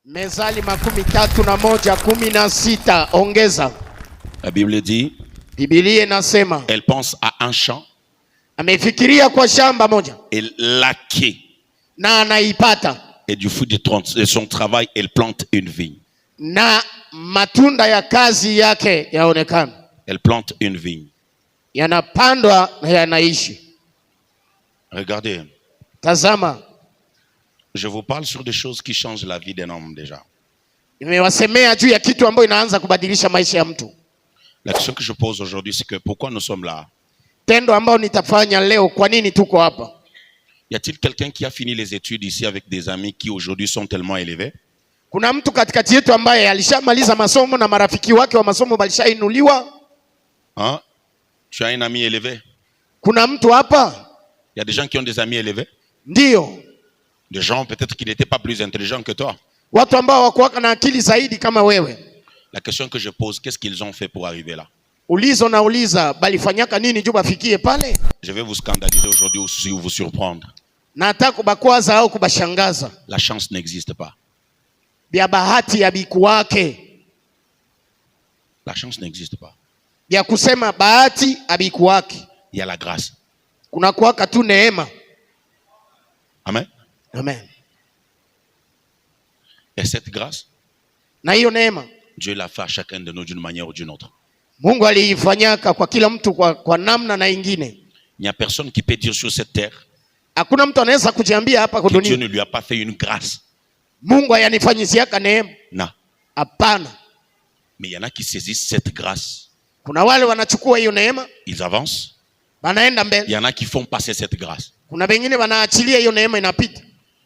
Mezali 31:16 ongeza. La Bible dit, Biblia inasema elle pense à un champ amefikiria kwa shamba moja et l'acquit. na anaipata, Et du fruit de son travail, elle plante une vigne. na matunda ya kazi yake yaonekana. Elle plante une vigne. Yanapandwa na yanaishi. Regardez, Tazama, je vous parle sur des choses qui changent la vie d'un homme déjà. nimewasemea juu ya kitu ambayo inaanza kubadilisha maisha ya mtu. La question que je pose aujourd'hui, c'est que pourquoi nous sommes là? Tendo ambao nitafanya leo, kwa nini tuko hapa? Y a-t-il quelqu'un qui a fini les études ici avec des amis qui aujourd'hui sont tellement élevés? Kuna mtu katikati yetu ambaye alishamaliza masomo na marafiki wake wa masomo walishainuliwa? Hein? Tu as un ami élevé? Kuna mtu hapa? Il y a des gens qui ont des amis élevés? Ndio. Des gens peut-être qui n'étaient pas plus intelligents que toi. Watu ambao wakuwaka na akili zaidi kama wewe. La question que je pose, qu'est-ce qu'ils ont fait pour arriver là? Ulizo na uliza balifanyaka nini juu bafikie pale? Je vais vous scandaliser aujourd'hui ou vous surprendre. Nataka kubakwaza au kubashangaza. La chance n'existe pas. Bia bahati ya biku wake. La chance n'existe pas. Bia kusema bahati abiku wake. Il y a la grâce. Kuna kuwaka tu neema. Amen. Amen. Et cette grâce, Na hiyo neema Dieu l'a fait à chacun de nous d'une manière ou d'une autre. Mungu aliifanyaka kwa kila mtu kwa namna na ingine. Il n'y a personne qui peut dire sur cette terre Hakuna mtu anaweza kujiambia hapa kwa que Dieu dunia ne lui a pas fait une grâce. Mungu hayanifanyiziaka neema. Non. Hapana. Mais il y en a qui saisissent cette grâce. Kuna wale wanachukua hiyo neema, Ils avancent. wanaenda Il mbele. y en a qui font passer cette grâce. Kuna wengine wanaachilia hiyo neema inapita.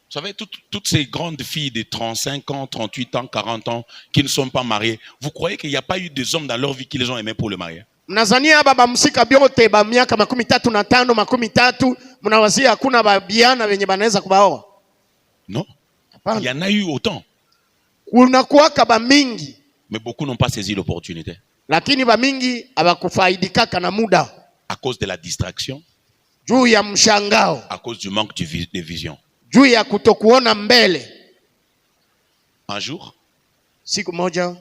Vous savez, toutes ces grandes filles de 35 ans, 38 ans, 40 ans, qui ne sont pas mariées, vous croyez qu'il n'y a pas eu des hommes dans leur vie qui les ont aimés pour le mariage? Mnazania baba msika byote ba miaka 35, 30, mnawazia hakuna babiana wenye banaweza kubaoa? Non. Hapana. Il y en a eu autant. Kuna kuwaka ba mingi, Mais beaucoup n'ont pas saisi l'opportunité. lakini ba mingi abakufaidikaka na muda À cause de la distraction, juu ya mshangao, à cause du manque de vision. juu ya kutokuona mbele. Un jour, Siku moja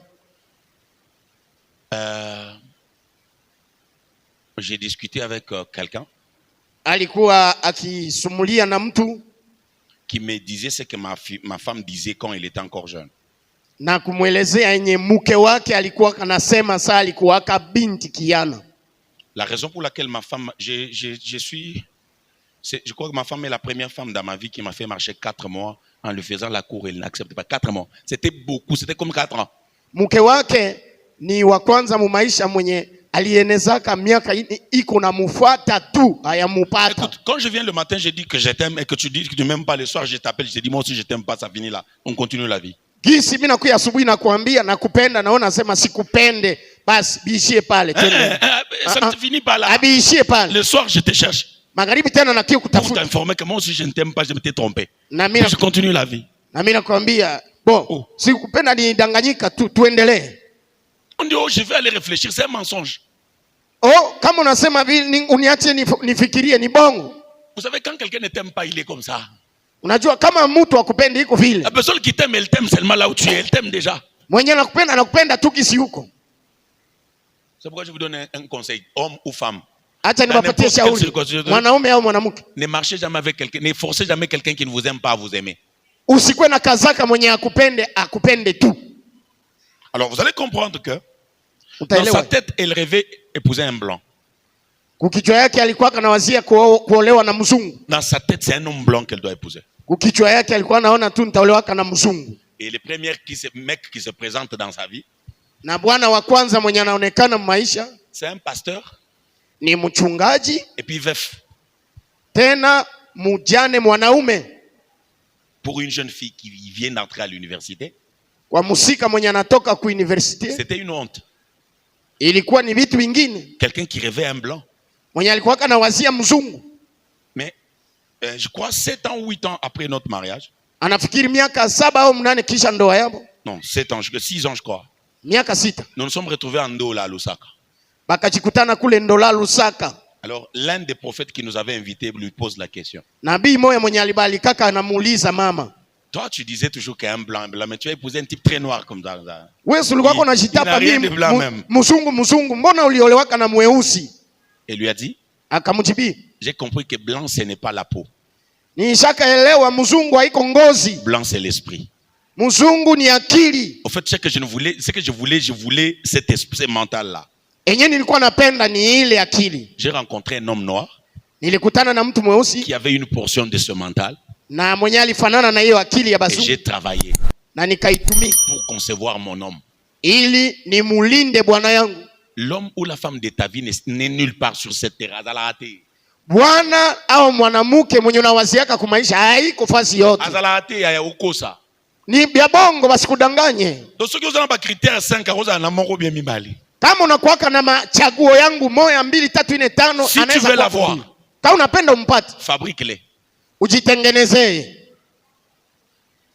j'ai discuté avec quelqu'un alikuwa akisumulia na mtu qui me disait ce que ma femme disait quand elle était encore jeune. na kumwelezea yenye mke wake alikuwa kanasema saa alikuwa binti kiana. La raison pour laquelle ma femme, je crois que ma femme est la première femme dans ma vie qui m'a fait marcher 4 mois en lui faisant la cour. Elle n'acceptait pas. 4 mois. C'était beaucoup. C'était comme 4 ans. Mke wake ni wa kwanza mu maisha mwenye alienezaka miaka iko na mufuata tu hayamupata. Écoute, quand je viens le matin, je dis que je t'aime et que tu dis que tu m'aimes pas, le soir je t'appelle, je te dis moi aussi je t'aime pas, ça finit là. On continue la vie. Gisi mimi nakuya asubuhi na kuambia nakupenda, naona nasema sikupende, basi biishie pale tena. Ça ne finit pas là. Abiishie pale. Le soir je te cherche Magharibi tena na kiu pour kutafuta. t'informer que moi aussi je ne t'aime pas, je m'étais trompé. Na Puis je continue la vie. na mimi nakwambia, bon, Oh. sikupenda nidanganyika tu, tuendelee. On dit oh je vais aller réfléchir, c'est un mensonge. Oh, kama unasema vile uniache nifikirie, ni bongo. Vous savez quand quelqu'un ne t'aime pas, il est comme ça. Unajua kama mtu akupendi iko vile. La personne qui t'aime, elle t'aime seulement là où tu es, elle t'aime déjà. Mwenye anakupenda tu kisi huko. C'est pourquoi je vous donne un conseil, homme ou femme. Acha niwapatie shauri, mwanaume au mwanamke. Ne marchez jamais avec quelqu'un, ne forcez jamais quelqu'un qui ne vous aime pas à vous aimer. Usikwe na kazaka mwenye akupende tu. Alors vous allez comprendre que dans Utaelewa. sa tête, elle rêvait épouser un blanc. Kukichwa yake alikuwa kanawazia kuolewa na mzungu. Dans sa tête, c'est un homme blanc qu'elle doit épouser. Kukichwa yake alikuwa anaona tu nitaolewa na mzungu. Et les premiers mecs qui se présentent dans sa vie, Na bwana wa kwanza mwenye anaonekana maisha c'est un pasteur ni mchungaji, et puis veuf. tena mujane mwanaume. Pour une jeune fille qui vient d'entrer à l'université, Kwa musika mwenye anatoka ku university c'était une honte. ilikuwa ni vitu vingine. Quelqu'un qui rêvait un blanc. Mwenye alikuwa kanawazia mzungu. Mais je crois 7 ans ou 8 ans après notre mariage. Anafikiri miaka 7 au 8 kisha ndoa yao. Non, 7 ans, 6 ans je crois. Miaka 6. Nous nous sommes retrouvés en Ndola à Lusaka. Bakajikutana kule Ndola Lusaka. Alors l'un des prophètes qui nous avait invités lui pose la question. Nabii moya mwenye alibalikaka anamuuliza mama, Toi, tu disais toujours qu'il y a un blanc, mais tu as épousé un type très noir comme ça. Wewe ulikuwa unajitapa mimi mzungu, mbona uliolewaka na mweusi? Et lui a dit, akamjibi, j'ai compris que blanc ce n'est pas la peau. Nishakaelewa mzungu haiko ngozi. Blanc c'est l'esprit. Mzungu ni akili. En fait, ce que je voulais cet esprit, ce mental là. Enye nilikuwa napenda ni ile akili. J'ai rencontré un homme noir. Nilikutana na mtu mweusi qui avait une portion de ce mental. Na mwenye alifanana na hiyo akili ya bazungu. Et j'ai travaillé. Na nikaitumika pour concevoir mon homme. Ili ni mulinde bwana yangu. L'homme ou la femme de ta vie n'est nulle part sur cette terre. Azalate. Bwana au mwanamke mwenye unawaziaka kumaisha haiko fasi yote. Azalate ya ukosa. Ni bya bongo basikudanganye. Donc ceux qui ont ba critères 5 aroza na mongo bien mibali. Kama unakuwaka na machaguo yangu 1 2 3 4 5 si anaweza. Si tu veux l'avoir. Kama unapenda umpate. Fabrique-les. Ujitengenezee.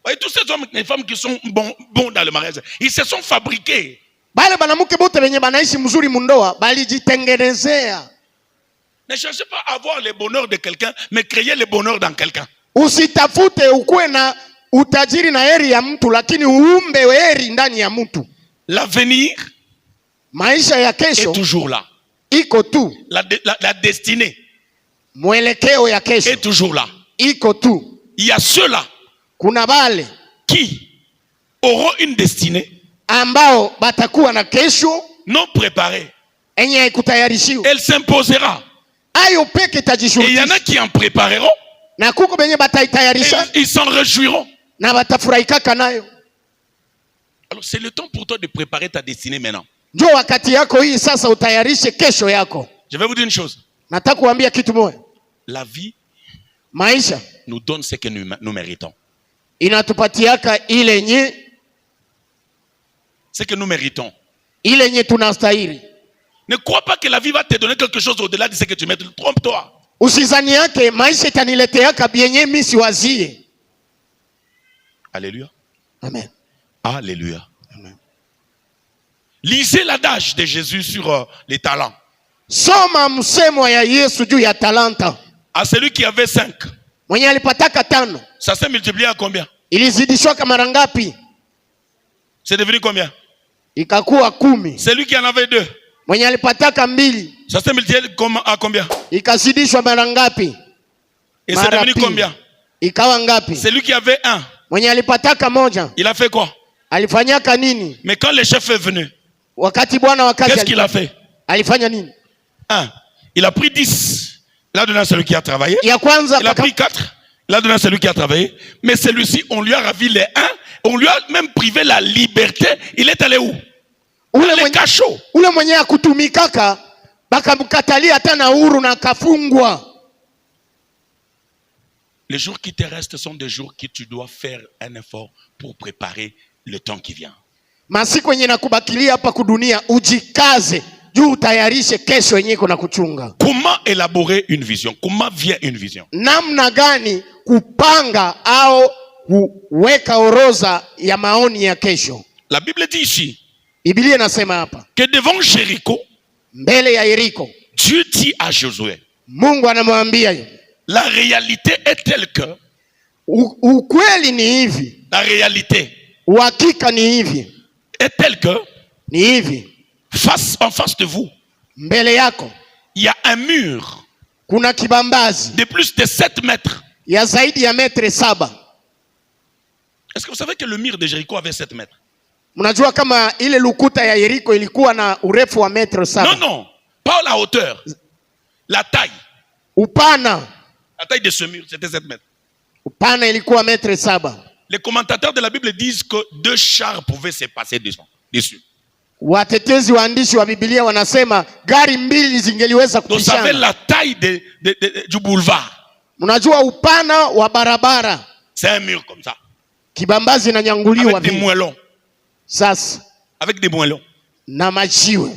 Et tous ces hommes et femmes qui sont bons dans le mariage, ils se sont fabriqués. Bale banamuke bote benye banaishi mzuri mundoa balijitengenezea. Ne cherchez pas à avoir le bonheur de quelqu'un, mais créez le bonheur dans quelqu'un. Usitafute ukuwe na utajiri na heri ya mtu, lakini uumbe heri ndani ya mtu. L'avenir, maisha ya kesho, est toujours là. Iko tu. La destinée, mwelekeo ya kesho, est toujours là. Iko tu. Il y a ceux-là, kuna bale qui auront une destinée, ambao batakuwa na kesho non préparée. Enye haikutayarishiwa. Elle s'imposera. Ayo peke tajishurutisha. Et il y en a qui en prépareront. Na kuko benye bataitayarisha. Ils s'en réjouiront. Na batafurahika nayo. Alors c'est le temps pour toi de préparer ta destinée maintenant. Ndio wakati yako hii sasa utayarishe kesho yako. Je vais vous dire une chose. Nataka kuambia kitu moja. La vie, maisha, nous donne ce que nous méritons. Inatupatiaka ile nye, ce que nous méritons. Ile nye tunastahili. Ne crois pas que la vie va te donner quelque chose au-delà de ce que tu mérites. Trompe-toi. Usizani yake maisha itanileteaka bienye mimi siwazie. Alléluia. Amen. Alléluia. Amen. Lisez l'adage de Jésus sur les talents. Soma msemo ya Yesu juu ya talanta. À celui qui avait 5. Mwenye alipataka 5. Ça s'est multiplié à combien? Ilizidishwa kama mara ngapi? C'est devenu combien? Ikakuwa 10. Celui qui en avait 2. Mwenye alipataka 2. Ça s'est multiplié à combien? Ikazidishwa mara ngapi? Et c'est devenu combien? Ikawa ngapi? Celui qui avait 1. Mwenye alipataka 1. Il a fait quoi? Alifanyaka nini? Mais quand le chef est venu, wakati bwana wakati, qu'est-ce qu'il a fait? Alifanya nini? 1. Il a pris 10. Il a donné à celui qui a travaillé. Ya kwanza, il a pris 4. Il a donné à celui qui a travaillé. Mais celui-ci, on lui a ravi les 1. On lui a même privé la liberté. Il est allé où? Ule cachot. Ule mwenye akutumikaka bakamkatalia hata na huru na kafungwa. Les jours qui te restent sont des jours que tu dois faire un effort pour préparer le temps qui vient. Masiku yenye nakubakilia hapa kudunia ujikaze juu utayarishe kesho yenye kuna kuchunga. Comment élaborer une vision? Comment vient une vision? Namna gani kupanga au kuweka orodha ya maoni ya kesho? La Bible dit ici, Biblia inasema hapa, que devant Jéricho, mbele ya Yeriko, Dieu dit à Josué, Mungu anamwambia, la réalité est telle que, ukweli ni hivi, la réalité uhakika ni hivi, est telle que, ni hivi, en face de vous, mbele yako, il y a un mur, kuna kibambazi de plus de 7 mètres, ya zaidi ya metre 7. Est-ce que vous savez que le mur de Jéricho avait 7 mètres? Mnajua kama ile lukuta ya Yeriko ilikuwa na urefu wa metre 7? Non, non, pas la hauteur, la taille. Upana. La taille de ce mur, c'était 7 mètres. Upana ilikuwa metre 7. Les commentateurs de la Bible disent que 2 chars pouvaient se passer dessus. Watetezi waandishi wa Biblia wanasema gari 2 zingeliweza kupishana. Donc ça fait la taille du boulevard. Mnajua upana wa barabara. C'est un mur comme ça. Kibambazi inanyanguliwa avec des moellons. Sasa. Avec des moellons. Na majiwe.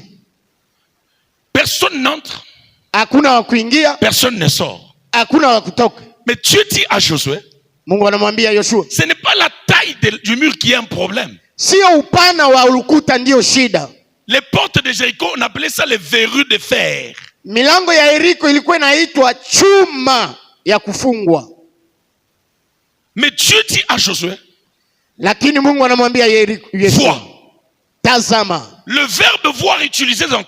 Personne n'entre. Hakuna wa kuingia. Personne ne sort. Hakuna wa kutoka. Mais Dieu dit à Josué, Mungu anamwambia Yoshua, ce n'est pas la taille du mur qui est un problème. Sio upana wa ukuta ndio shida. Les portes de Jéricho, on appelait ça les verrous de fer. Milango ya Yeriko ilikuwa inaitwa chuma ya kufungwa. Mais Dieu dit à Josué, lakini Mungu anamwambia vois. Tazama. Le verbe voir utilisé dans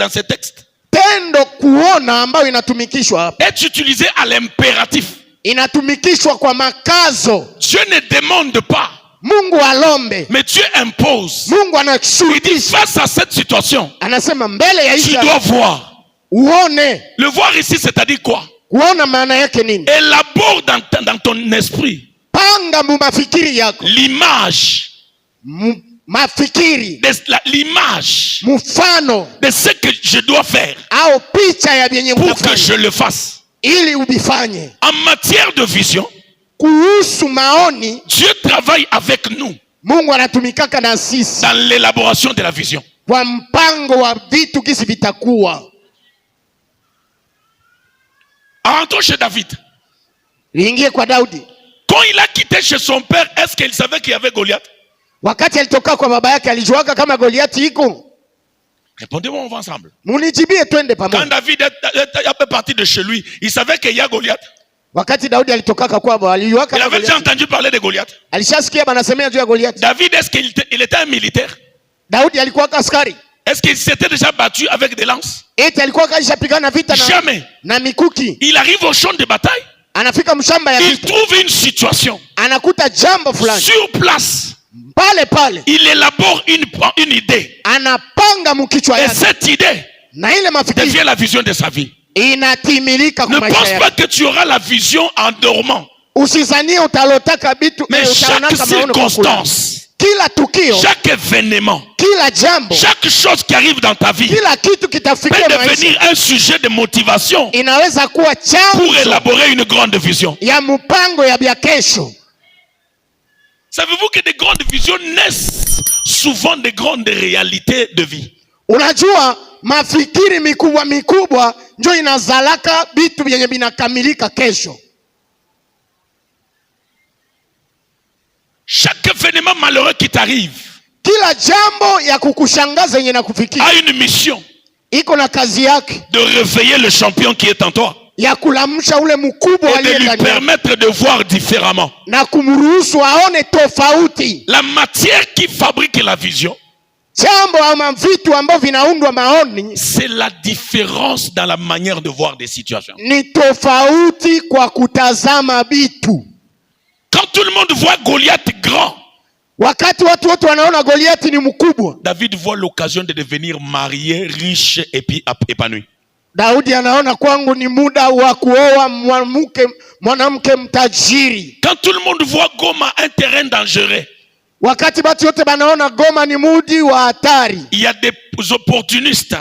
ces textes Tendo kuona ambayo inatumikishwa hapa est utilisé à l'impératif. Inatumikishwa kwa makazo. Dieu ne demande pas, Mungu alombe, mais Dieu impose. Mungu Il dit anashurutisha. face à cette situation, Anasema mbele ya tu isha dois voir. uone. Le voir ici, c'est-à-dire quoi? Kuona maana yake nini? Élabore dans ton esprit Panga mumafikiri yako. l'image, Mafikiri. L'image Mfano de ce que je dois faire au picha ya vyenye pour que utafanya je le fasse. ili ubifanye. En matière de vision, Kuhusu maoni, Dieu travaille avec nous Mungu anatumikaka na sisi dans l'élaboration de la vision. kwa mpango wa vitu kisi vitakuwa. Rentrons chez David. Liingie kwa Daudi. Quand il a quitté chez son père, est-ce qu'il savait qu'il y avait Goliath? Wakati alitoka kwa baba yake alijuaka kama Goliati iko? Répondez-moi, on va ensemble. Munijibie twende Quand pamoja. David est parti de chez lui, il savait qu'il y a Goliath. Wakati Daudi alitokaka kwao alijuaka Il kama avait déjà Goliati. entendu parler de Goliath. Alishasikia banasemea juu ya Goliati. David, est-ce qu'il était un militaire? Daudi alikuwa askari. Est-ce qu'il s'était déjà battu avec des lances? Eti alikuwa kaishapigana vita Jamais. na mikuki. Il arrive au champ de bataille. Anafika mshamba ya Il vita. trouve une situation. Anakuta jambo fulani. Sur place, Pale. il élabore une idée. Anapanga mkichwa Et yake. cette idée Na ile mafikiri devient la vision de sa vie. inatimilika Ne kwa maisha pense yake. pas que tu auras la vision en dormant. Usizanie utalotaka bitu Mais chaque utaonaka maono kwa kulala. circonstance, Kila tukio, chaque événement, kila jambo, chaque chose qui arrive dans ta vie kila kitu kitafikia peut maisha devenir un sujet de motivation inaweza kuwa pour chanzo élaborer une grande vision. ya mpango ya bya kesho. Savez-vous que des grandes visions naissent souvent des grandes réalités de vie? Unajua mafikiri mikubwa ndio inazalaka bitu vyenye binakamilika kesho. Chaque événement malheureux qui t'arrive Kila jambo ya kukushangaza yenye nakufikia a une mission iko na kazi yake de réveiller le champion qui est en toi ya kulamsha ule mkubwa et de aliye lui ndani yako permettre de voir différemment. na kumruhusu aone tofauti. La matière qui fabrique la vision, Jambo ama vitu ambavyo vinaundwa maoni c'est la différence dans la manière de voir des situations. ni tofauti kwa kutazama bitu. Quand tout le monde voit Goliath grand, Wakati watu wote wanaona Goliati ni mkubwa, David voit l'occasion de devenir marié, riche et puis épanoui. Daudi anaona kwangu ni muda wa kuoa mwanamke mtajiri. Quand tout le monde voit Goma un terrain dangereux, Wakati watu wote banaona Goma ni mudi wa hatari, il y a des opportunistes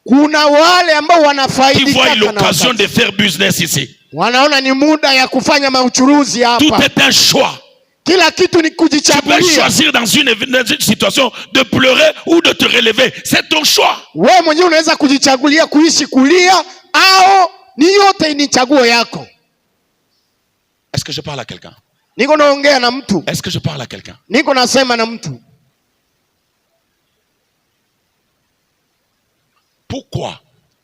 kuna wale ambao qui wanafaidika voient na l'occasion wakati. de faire business ici. Wanaona ni muda ya kufanya mauchuruzi Tout hapa. est un choix. Kila kitu ni Tu peux kujichagulia. choisir dans une situation de pleurer ou de te relever. C'est ton choix. Wewe mwenyewe unaweza kujichagulia kuishi kulia au ni yote ni chaguo yako. Est-ce que je parle à quelqu'un? Niko naongea na mtu. Est-ce que je parle à quelqu'un? Niko nasema na mtu. Pourquoi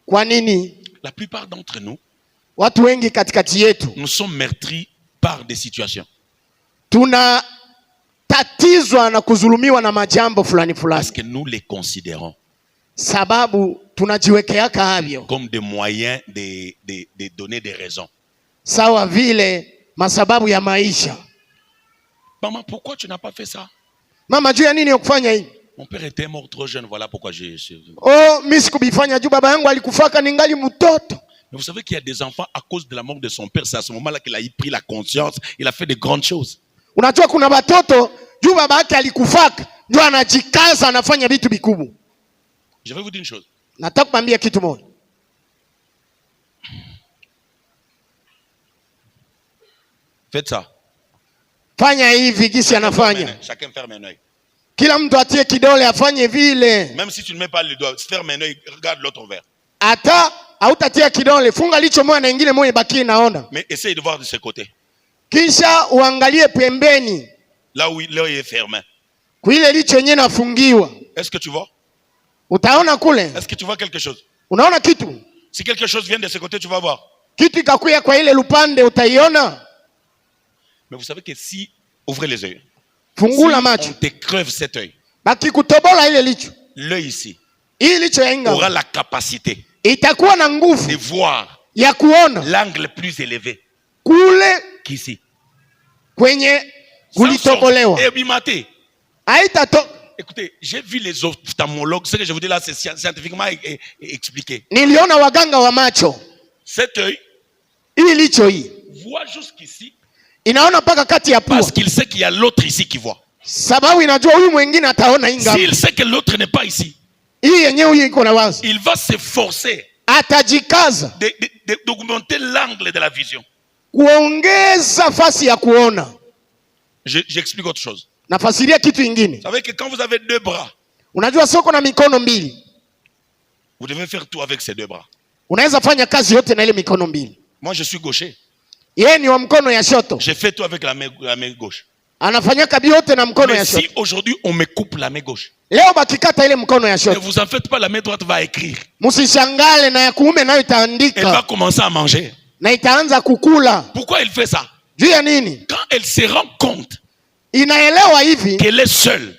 Kwa nini la plupart d'entre nous, watu wengi katikati yetu nous sommes meurtris par des situations? tunatatizwa na kuzulumiwa na majambo fulani Parce fulani, que nous les considérons sababu tunajiwekeaka havyo comme des moyens de donner des raisons. sawa vile masababu ya maisha. Maman, pourquoi tu n'as pas fait ça? Mama, juu ya nini ukufanya hivi? Mon père était mort trop jeune, voilà pourquoi j'ai... Oh, mimi sikubifanya juu baba yangu alikufaka ningali mtoto. Mais vous savez qu'il y a des enfants, à cause de la mort de son père, c'est à ce moment-là qu'il a pris la conscience, il a fait de grandes choses. Unajua kuna watoto juu baba yake alikufaka ndio anajikaza anafanya vitu vikubwa. Je vais vous dire une chose. Nataka kumwambia kitu moja. Faites ça. Fanya hivi gisi anafanya. Chacun ferme un œil. Kila mtu atie kidole afanye vile. Même si tu ne mets pas le doigt, ferme un œil, regarde l'autre verre. Hata hautatia kidole, funga licho moja na ingine moja baki naona. Mais essaye de voir de ce côté. Kisha uangalie pembeni. Là où l'œil est fermé. Kuile licho yenyewe nafungiwa. Est-ce que tu vois? Utaona kule. Est-ce que tu vois quelque chose? Unaona kitu? Si quelque chose vient de ce côté, tu vas voir. Kitu ikakuya kwa ile lupande utaiona. Mais vous savez que si, ouvrez les yeux. Fungula Si macho. on te crève cet œil, Bakikutobola ile licho. l'œil ici Hii licho ya aura inga. la capacité Itakuwa na de nguvu voir ya kuona l'angle plus élevé kule qu'ici. kwenye Sans kulitobolewa. sorte. Et bimate. Haitato. Écoutez, j'ai vu les ophtalmologues. Ce que je vous dis là, c'est scientifiquement expliqué. Niliona waganga wa macho. Cet œil Hii licho hii voit jusqu'ici inaona mpaka kati ya pua, parce qu'il sait qu'il y a l'autre ici qui voit. sababu inajua huyu mwingine ataona inga. S'il sait que l'autre n'est pas ici, Hii yenyewe huyu iko na wazi, il va s'efforcer atajikaza d'augmenter l'angle de la vision. kuongeza fasi ya kuona. J'explique autre chose. Nafasiria kitu ingine. Vous savez que quand vous avez deux bras, Unajua soko na mikono mbili, vous devez faire tout avec ces deux bras. unaweza fanya kazi yote na ile mikono mbili. Moi, je suis gaucher. Yeye ni wa mkono ya shoto, J'ai fait tout avec la main gauche. anafanya kazi yote na mkono ya Mais shoto. si aujourd'hui on me coupe la main gauche, Leo bakikata ile mkono ya ne shoto, vous en faites pas, la main droite va écrire. msishangale na ya kuume nayo Elle va itaandika commencer à manger. na itaanza kukula. Pourquoi elle fait ça? Juu ya nini? Quand elle se rend compte Inaelewa hivi, qu'elle est seule,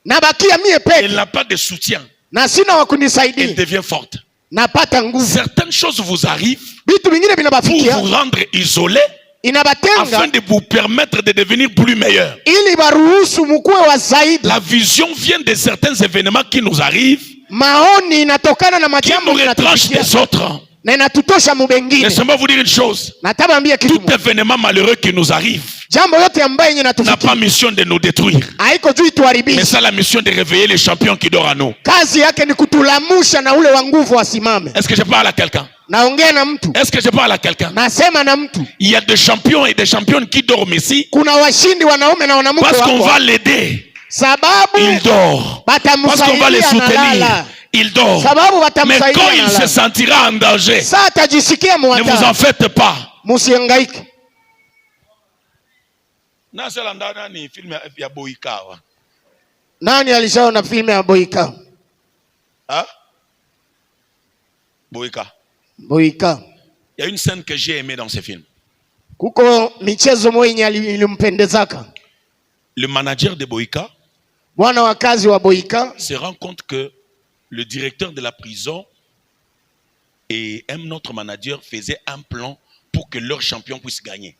nabakia mie elle peke n'a pas de soutien, na sina wa elle kunisaidia, devient forte. napata nguvu. Certaines choses vous arrivent Vitu vingine pour vinabafikia, vous rendre isolé afin inabatenga de vous permettre de devenir plus meilleur. ili baruhusu mkuwe wa zaidi. La vision vient de certains événements qui nous arrivent, Maoni inatokana na qui majambo nous retranchent yanatufikia des autres. na inatutosha mubengine. Laissez-moi vous dire une chose. Natabambia kitu Tout moja, événement malheureux qui nous arrive jambo yote ambayo yenye n'a pas natufikia mission de nous détruire. haiko juu Mais ituharibishe. ça a la mission de réveiller les champions qui dorment à nous. Kazi yake ni kutulamusha na ule wa nguvu asimame. Est-ce que je parle à quelqu'un? Naongea na mtu, Est-ce que je parle à quelqu'un? nasema na mtu. Il y a des champions et des championnes qui dorment ici Kuna washindi wanaume na wanamke parce qu'on wako, va l'aider. sababu Il dort. Parce qu'on va les batamsaidia soutenir. analala, Il dort. sababu Mais quand batamsaidia il se analala. sentira en danger, Saa atajisikia ne vous en mwata, faites pas. musihangaike. Ni film ya Boyka. Nani alishaona filmu ya Boyka? Hein? Boyka. Boyka, Il y a une scène que j'ai aimée dans ce film. kuko michezo mwenye ilimpendezaka. Le manager de Boyka Bwana wa kazi wa Boyka se rend compte que le directeur de la prison et un autre manager faisaient un plan pour que leur champion puisse gagner.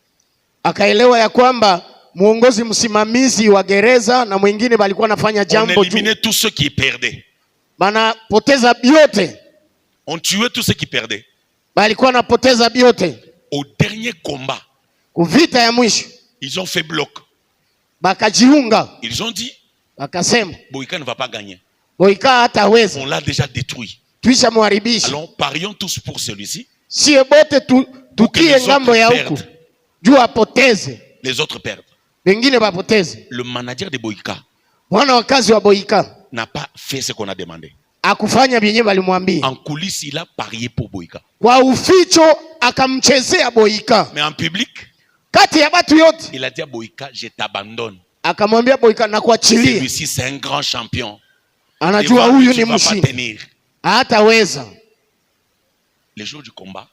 akaelewa ya kwamba muongozi msimamizi wa gereza na mwingine balikuwa nafanya On jambo tu, éliminait tous ceux qui perdaient. banapoteza biote, On tuait tous ceux qui perdaient. balikuwa napoteza biote. Au dernier combat, Kuvita ya mwisho ils ont fait bloc. bakajiunga, Ils ont dit, bakasema Boyka ne va pas gagner. Boyka hataweza, On l'a déjà détruit. tuisha muharibisha. Alors, parions tous pour celui-ci. Sie bote tutie les autres ngambo ya huku perdent. juu apoteze, Les autres perdent. wengine bapoteze. Le manager de Boyka Bwana wa kazi wa Boyka n'a pas fait ce qu'on a demandé. akufanya vyenye balimwambia. En coulisses, il a parié pour Boyka. Kwa uficho akamchezea Boyka Mais en public, kati ya watu yote, il a dit à Boyka, je t'abandonne. akamwambia Boyka nakuachilia, Celui-ci, c'est un grand champion. anajua Et huyu tu ni vas pas mshindi, tenir. hataweza. Le jour du combat,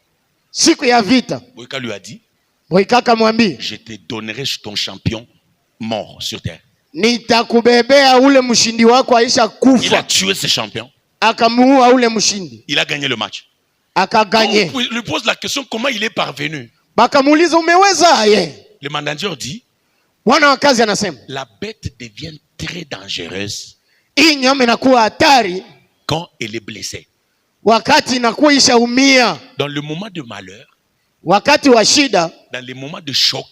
Siku ya vita Boyka lui a dit, Boyka akamwambia, je te donnerai ton champion mort sur terre. nitakubebea ule mshindi wako aisha Il a kufa. tué ce champion. Akamuua ule mshindi, Il a gagné le match. akaganye. On lui pose la question, comment il est parvenu? Bakamuuliza umeweza ye? Le manager dit, Bwana wa kazi anasema la bête devient très dangereuse hii nyama inakuwa hatari quand elle est blessée. wakati inakuwa ishaumia, Dans le moment de malheur, wakati wa shida, dans les moments de choc,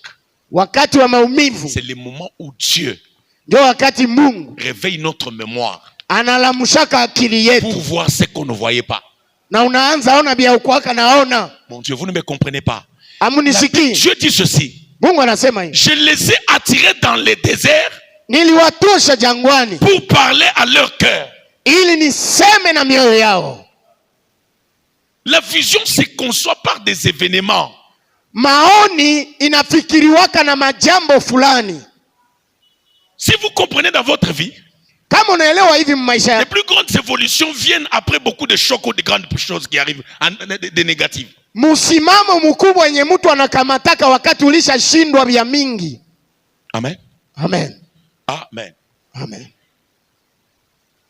wakati wa maumivu, c'est le moment où Dieu ndio wakati Mungu réveille notre mémoire analamshaka akili pour yetu, voir ce qu'on ne voyait pas. na unaanza ona bia ukwaka naona. Mon Dieu, vous ne me comprenez pas. Amunisikii? Dieu dit ceci. Mungu anasema hivi, Je les ai attirés dans les déserts niliwatosha jangwani pour parler à leur cœur. ili niseme na mioyo yao. La vision se conçoit par des événements. Maoni inafikiriwaka na majambo fulani. Si vous comprenez dans votre vie, Kama unaelewa hivi maisha les yako, plus grandes évolutions viennent après beaucoup de chocs ou de grandes choses qui arrivent, de négatives. msimamo mkubwa yenye mtu anakamataka wakati ulishashindwa vya mingi. Amen. Amen. Amen. Amen.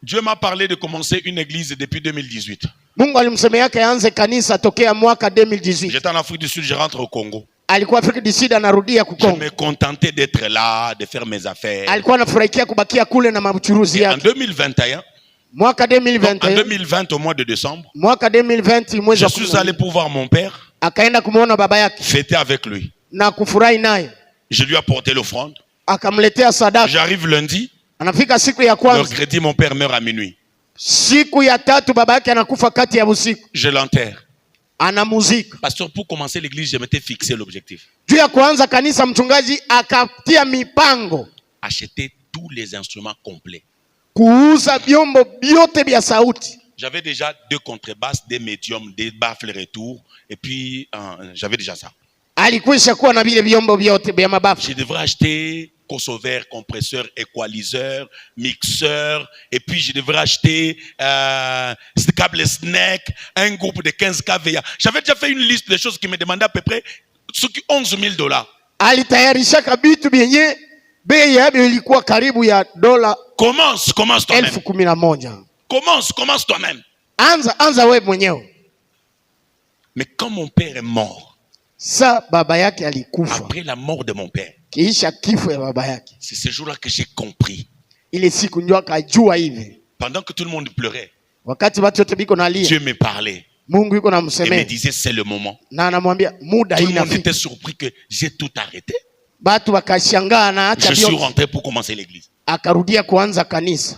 Dieu m'a parlé de commencer une église depuis 2018. Mungu alimsemeaka aanze kanisa tokea mwaka 2018. J'étais en Afrique du Sud, je rentre au Congo. Alikuwa Afrika du Sud anarudia Je kukongo. me contentais d'être là, de faire mes affaires. Alikuwa anafurahikia kubakia kule na machuruzi En yake. 2021, Mwaka donc en 2021, 2020 au mois de décembre, mwaka 2020 mwezi je wa suis allé 12, pour voir mon père, akaenda kumuona baba yake fêter avec lui. na kufurahi naye. Je lui ai apporté l'offrande. Akamletea sadaka. J'arrive lundi, Anafika siku ya le kwanza. mercredi, mon père meurt à minuit. Siku ya tatu baba yake anakufa kati ya usiku. Je l'enterre. Anamuzika. Pasteur, pour commencer l'église, je m'étais fixé l'objectif. Juu ya kuanza kanisa mchungaji akatia mipango Acheter tous les instruments complets. kuuza vyombo vyote vya sauti. J'avais déjà 2 contrebasses, des médiums, des baffles retour. Et puis, j'avais déjà ça. Alikwisha kuwa na vile vyombo vyote vya mabafu. Je devrais acheter crossover, compresseur, équaliseur, mixeur. Et puis, je devrais acheter câble snack, un groupe de 15 kVA. J'avais déjà fait une liste de choses qui me demandaient à peu près $11 000. Alitayarishaka vitu vyenye bei yavyo ilikuwa karibu ya dola Commence toi-même. 11,000. Commence toi-même. Anza wewe mwenyewe. Mais quand mon père est mort, Sa baba yake alikufa. après la mort de mon père, Kiisha kifo ya baba yake. c'est ce jour-là que j'ai compris. Ile siku ndio akajua hivi. Pendant que tout le monde pleurait, Wakati watu wote biko nalia, Dieu me parlait Mungu yuko et me namsemea disait c'est le moment. na anamwambia muda Tout le monde inafika. était surpris que j'ai tout arrêté. Batu wakashangaa na acha Je suis vyote. rentré pour commencer l'église. Akarudia kuanza kanisa.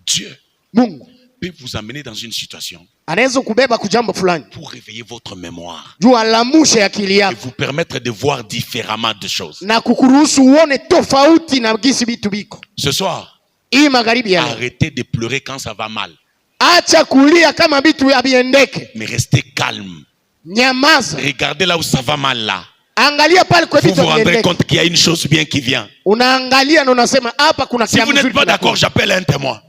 Dieu Mungu peut vous amener dans une situation anaweza kubeba kujambo fulani pour réveiller votre mémoire juu alamushe akili et yako vous permettre de voir différemment de choses. na kukuruhusu uone tofauti na gisi vitu biko. Ce soir, Hii magharibi ya leo, arrêtez de pleurer quand ça va mal, acha kulia kama vitu haviendeke. mais restez calme. Nyamaza, Regardez là où ça va mal là. angalia pale kwa Vous vitu vous rendrez haviendeke. compte qu'il y a une chose bien qui vient. Unaangalia na unasema hapa kuna Si kitu vous n'êtes kizuri pas kinakuja. d'accord, j'appelle un témoin.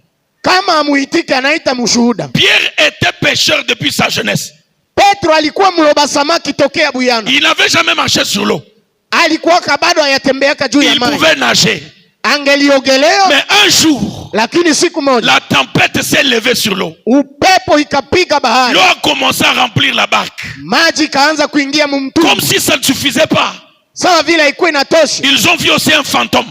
Kama amuitike anaita mshuhuda. Pierre était pêcheur depuis sa jeunesse. Petro alikuwa mloba samaki tokea Buyana. Il n'avait jamais marché sur l'eau. Alikuwa bado hayatembeaka juu ya Il maji. pouvait nager. Angeliogelea, Mais un jour, lakini siku moja la tempête s'est levée sur l'eau. upepo ikapiga bahari. L'eau a commencé à remplir la barque. Maji kaanza kuingia Comme mumtumbwi. si ça ne suffisait pas. Sawa vile haikuwa inatosha. Ils ont vu aussi un fantôme.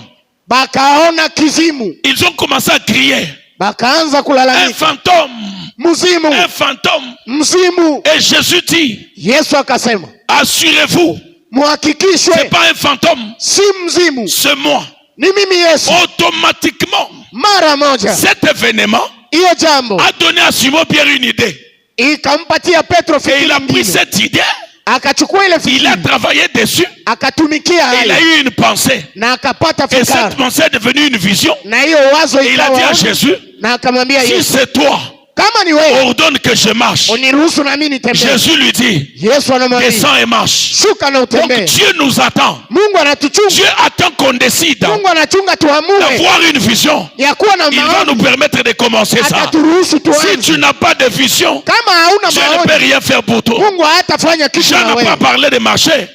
Bakaona kizimu. Ils ont commencé à crier. Bakaanza Un kulalamika. fantôme. Mzimu, Un fantôme. mzimu. Et Jésus dit, Yesu akasema, assurez-vous, muhakikishwe c'est pas un fantôme, si mzimu, c'est moi. ni mimi Yesu. Automatiquement, Mara moja cet événement hiyo jambo a donné à Simon Pierre une idée. ikampatia Petro Et il fikiri a pris nyingine. cette idée, Akachukua ile il a fikiri travaillé dessus, akatumikia et il a hayo eu une pensée. na akapata Et cette fikari pensée est devenue une vision. na hiyo wazo Et il a dit ikawa à Jésus, na akamwambia si Yesu, c'est toi, kama ni wewe ordonne que je marche. uniruhusu na mimi nitembee. Jésus lui dit, Yesu anamwambia descends et marche. shuka na Donc utembee. Dieu nous attend. Mungu anatuchunga, Dieu attend qu'on décide Mungu anachunga tuamue d'avoir une vision. ya kuwa na Il va nous maoni, permettre de commencer ça. ataturuhusu Si tuanze. tu n'as pas de vision, Kama hauna Dieu ne peut maoni, rien faire pour toi. Mungu hatafanya kitu Jean na n'a pas wewe. parlé de marcher.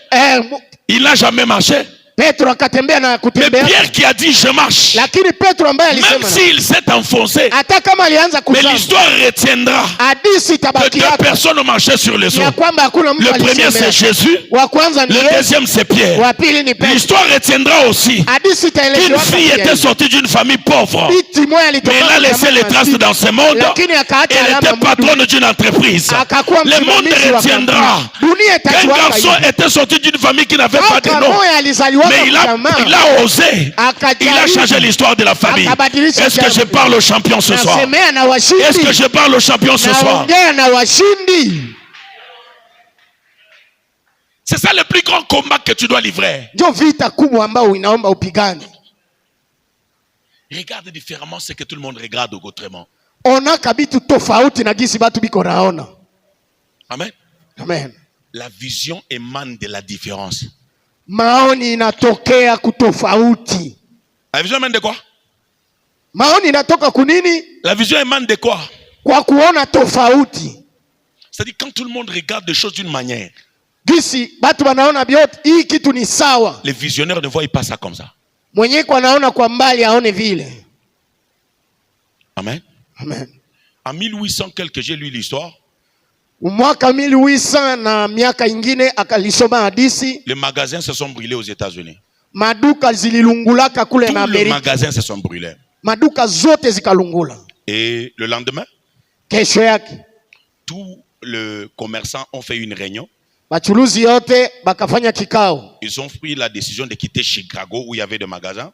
Il n'a jamais marché. Petro akatembea na Mais kutembea, Pierre qui a dit je marche, lakini Petro ambaye même alisema s'il s'est enfoncé, hata kama alianza mais kuzama, l'histoire retiendra hadithi que itabaki 2 hapa personnes ont marché sur les ya eaux. kwamba hakuna mtu Le premier c'est alisema. Jésus, Wa kwanza ni le Yesu, deuxième c'est Pierre. wa pili ni Petro. L'histoire retiendra aussi Hadithi qu'une itaelezewa fille était sortie d'une famille pauvre, binti moja mais alitoka elle a laissé les traces dans ce monde. lakini akaacha Elle alama était mdu. patronne d'une entreprise. Akakuwa Le monde msimamizi wa retiendra kampuni. Dunia qu'un itajuaka garçon hivi. était sorti d'une famille qui n'avait pas de Kaka nom. moja alizaliwaka Mais il mjamaa, a osé. Il a akajaribu. changé l'histoire de la famille. Akabadilisha Est-ce que je jambo. parle aux champions ce soir? Nasemea na Est-ce que washindi, je parle aux champions ce soir? naongea na washindi. C'est ça le plus grand combat que tu dois livrer. Ndio vita kubwa ambao inaomba upigane. Regarde différemment ce que tout le monde regarde autrement. Ona kabitu tofauti na gisi batu biko naona. Amen. Amen. La vision émane de la différence. Maoni inatokea kutofauti. La vision émane de quoi? Maoni inatoka kunini? La vision émane de quoi? Kwa kuona tofauti. C'est-à-dire quand tout le monde regarde des choses d'une manière, Gisi batu banaona byote hii kitu ni sawa. Les visionnaires ne voient pas ça comme ça. Mwenye kwa naona kwa mbali aone vile. Amen. Amen. En 1800 quelque, j'ai lu l'histoire. Mwaka 1800 na miaka ingine akalisoma hadisi. Les magasins se sont brûlés aux États-Unis. Maduka zililungulaka kule na Amerika. Tous les magasins se sont brûlés. Maduka zote zikalungula. Et le lendemain, kesho yake tous les commerçants ont fait une réunion. Bachuruzi yote bakafanya kikao. Ils ont pris la décision de quitter Chicago où il y avait des magasins.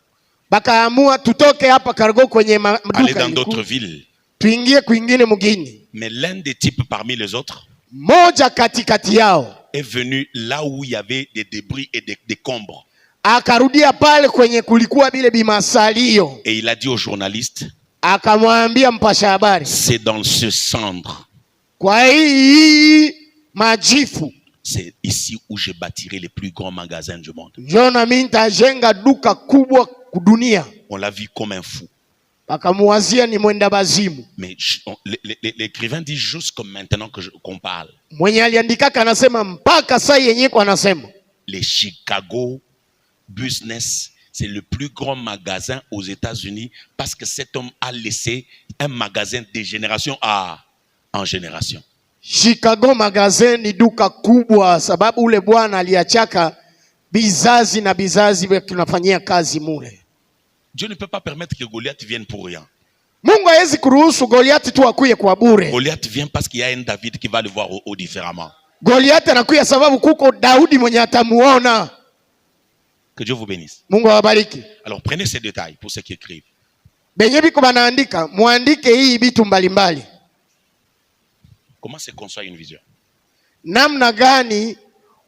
Bakaamua tutoke hapa Cargo kwenye maduka. Aller dans d'autres villes. Tuingie kwingine mugini. Mais l'un des types parmi les autres moja katikati yao est venu là où il y avait des débris et des décombres. Akarudia pale kwenye kulikuwa bile bimasalio. Et il a dit aux journalistes, akamwambia mpasha habari, c'est dans ce cendre, kwa hii majifu, c'est ici où je bâtirai les plus grands magasins du monde. Njona mimi nitajenga duka kubwa kudunia. On l'a vu comme un fou. Akamuwazia ni mwenda bazimu. Mais l'écrivain dit jusqu'à maintenant qu'on parle. Mwenye aliandikaka anasema mpaka saa yenyewe kwa anasema. Les Chicago Business, c'est le plus grand magasin aux États-Unis parce que cet homme a laissé un magasin de génération en génération. Chicago magasin ni duka kubwa sababu ule bwana aliachaka bizazi na bizazi vya tunafanyia kazi mule. Dieu ne peut pas permettre que Goliath vienne pour rien. Mungu hawezi kuruhusu Goliath tu akuye kwa bure. Goliath vient parce qu'il y a un David qui va le voir différemment. Goliath anakuya sababu kuko Daudi mwenye atamuona. Que Dieu vous bénisse. Mungu awabariki. Alors prenez ces détails pour ceux qui écrivent. Benye biko banaandika, muandike hii bitu mbalimbali. Comment se construit une vision? Namna gani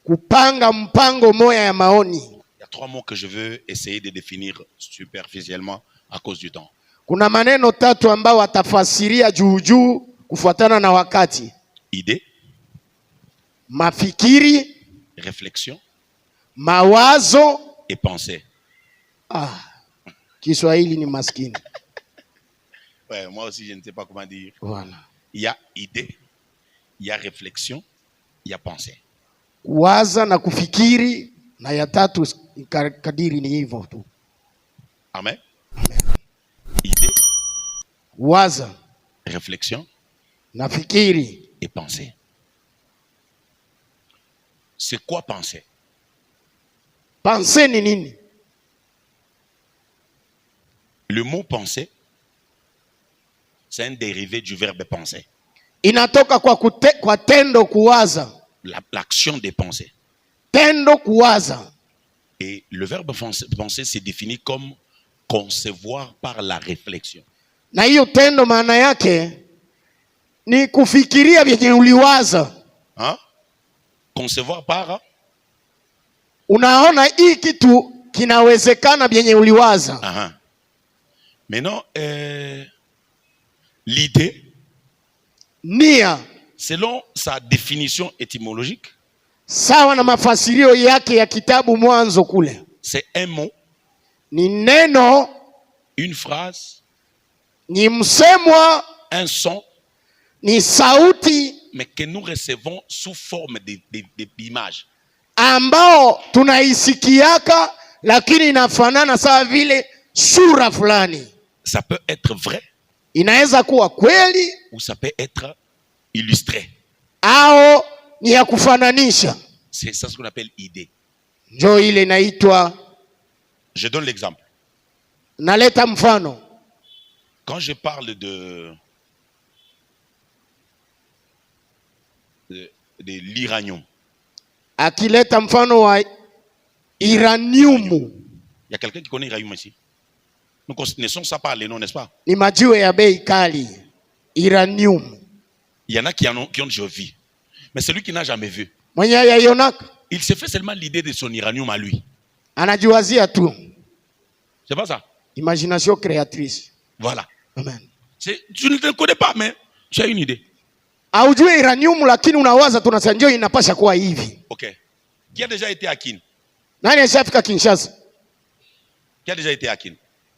kupanga mpango moya ya maoni? Il y a 3 mots que je veux essayer de définir superficiellement à cause du temps. Kuna maneno 3 ambao watafasiria juu kufuatana na wakati. Idée, mafikiri, réflexion, mawazo et pensée. Kiswahili ni maskini. Ouais, moi aussi je ne sais pas comment dire. Voilà. Il y a idée, il y a réflexion, il y a pensée. Kuwaza na kufikiri na ya 3 kadiri ni hivyo tu. Amen. Amen. Idée, waza, réflexion, na fikiri et pensée. C'est quoi penser? Penser ni nini? Le mot penser, c'est un dérivé du verbe penser. Inatoka kwa tendo kuwaza. L'action de penser. Tendo kuwaza. Et le verbe penser c'est défini comme concevoir par la réflexion. Na hiyo tendo maana yake ni kufikiria vyenye uliwaza. Hein? Concevoir par? Unaona hii kitu kinawezekana vyenye uliwaza. Maintenant, l'idée, nia, selon sa définition étymologique, sawa na mafasirio yake ya kitabu Mwanzo kule, c'est un mot, ni neno, une phrase, ni msemwa, un son, ni sauti, mais que nous recevons sous forme d'image, ambao tunaisikiaka lakini inafanana sawa vile sura fulani. Ça peut être vrai, inaweza kuwa kweli, ou ça peut être illustré. Ao ni ya kufananisha. C'est ça ce qu'on appelle idée. Njo ile inaitwa. Je donne l'exemple. Naleta mfano. Quand je parle de l'uranium. Akileta mfano wa uranium. Il y a quelqu'un qui connaît l'uranium ici? Nous connaissons ça par les noms, n'est-ce pas? Ni majiwe ya bei kali. Uranium. Il y en a qui ont déjà vu. Mais celui qui n'a jamais vu, il se fait seulement l'idée de son uranium à lui. Anajiwazia tu. C'est pas ça? Imagination créatrice. Voilà. Amen. Tu ne te connais pas, mais tu as une idée. Aujue uranium lakini unawaza tunasema ndio inapasha kuwa hivi. OK. Qui a déjà été à Kin? Nani ashafika Kinshasa? Qui a déjà été à Kin?